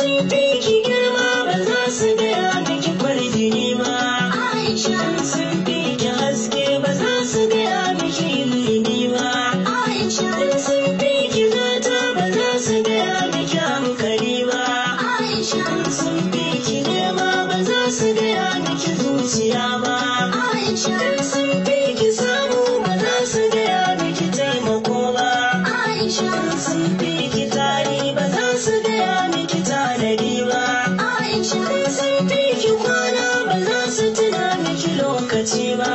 sun fi ki girma ba za su gaya miki kwarjini ba. Aisha sun fi ki haske ba za su gaya miki ilimi ba. Aisha sun fi ki gata ba za su gaya miki hankali ba. Aisha sun fi ki nema ba za su gaya miki zuciya ba. Aisha sun fi ki samu ba za su gaya miki taimako ba. Aisha sun fi ki tari ba za su gaya miki tanadi ba. Aisha sun fi ki kwana ba za su tuna miki lokaci ba.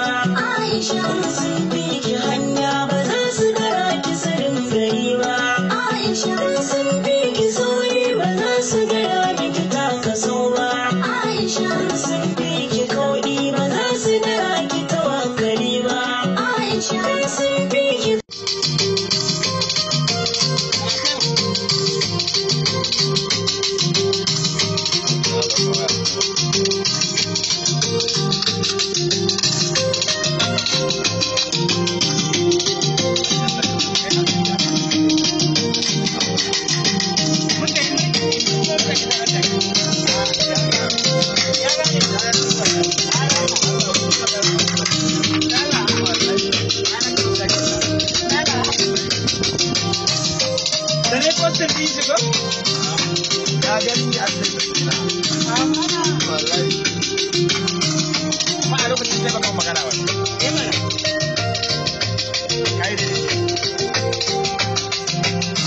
Aisha sun fi ki hanya ba za su gara ki sirrin gari ba. Aisha sun fi ki sauri ba za su gaya miki takaso ba. Aisha sun fi ki kauɗi ba za su gaya ki tawakkali ba. Aisha sun fi ki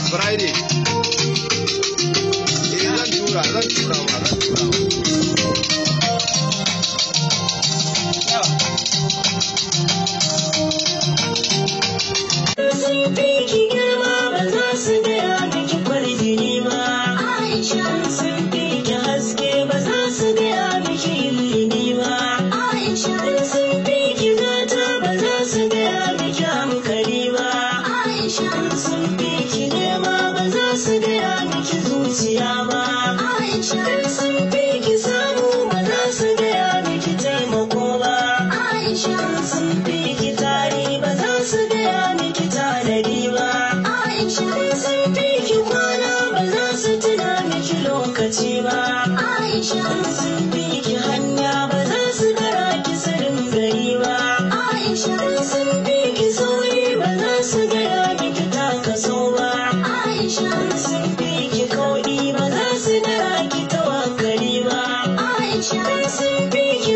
Friday. Zan tura ma. sun fi ki girma ba za su gaya miki kwarjini ba. Aisha sun fi ki haske ba za su gaya miki ilimi ba. Aisha sun fi ki gata ba za su gaya miki hankali ba. Aisha sun fi ki nema ba za su gaya miki zuciya ba. Aisha sun fi ki samu ba za su gaya miki taimako ba. Aisha sun fi ki tari ba za su gaya miki tanadi ba. Aisha sun fi ki kwana ba za su tuna miki lokaci ba. Aisha sun fi ki hanya ba za su gara ki sirrin gari ba. Aisha sun fi ki sauri ba za su gaya miki takaso ba. Aisha sun fi ki kauɗi ba za su gara ki tawakkali ba. Aisha sun fi ki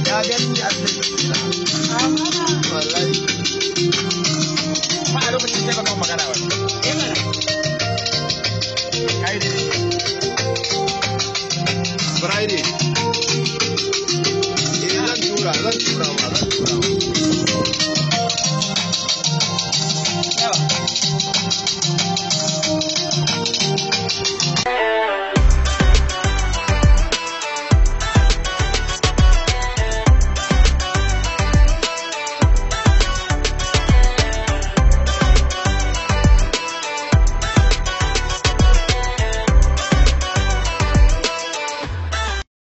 Ya gani a